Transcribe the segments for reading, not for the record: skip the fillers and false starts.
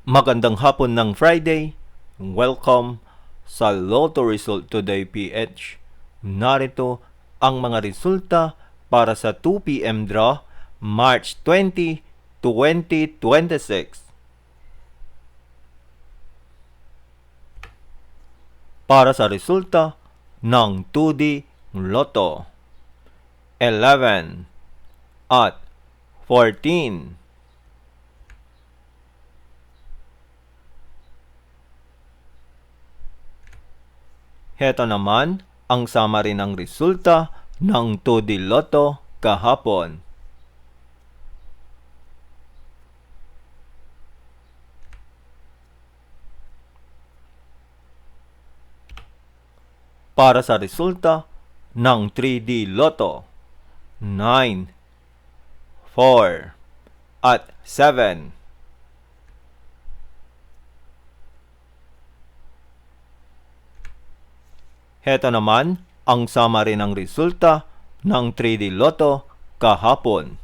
Magandang hapon ng Friday. Welcome sa Lotto Result Today PH. Narito ang mga resulta para sa 2 p.m. draw March 20, 2026. Para sa resulta ng 2D Lotto, 11 at 14. Heto naman ang summary ng resulta ng 2D Lotto kahapon. Para sa resulta ng 3D Lotto, 9, 4, at 7. Heto naman ang summary ng resulta ng 3D Lotto kahapon.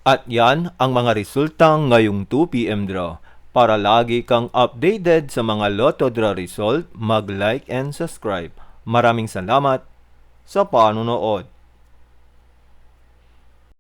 At yan ang mga resulta ngayong 2 p.m. draw. Para lagi kang updated sa mga Lotto draw result, mag-like and subscribe. Maraming salamat sa panonood.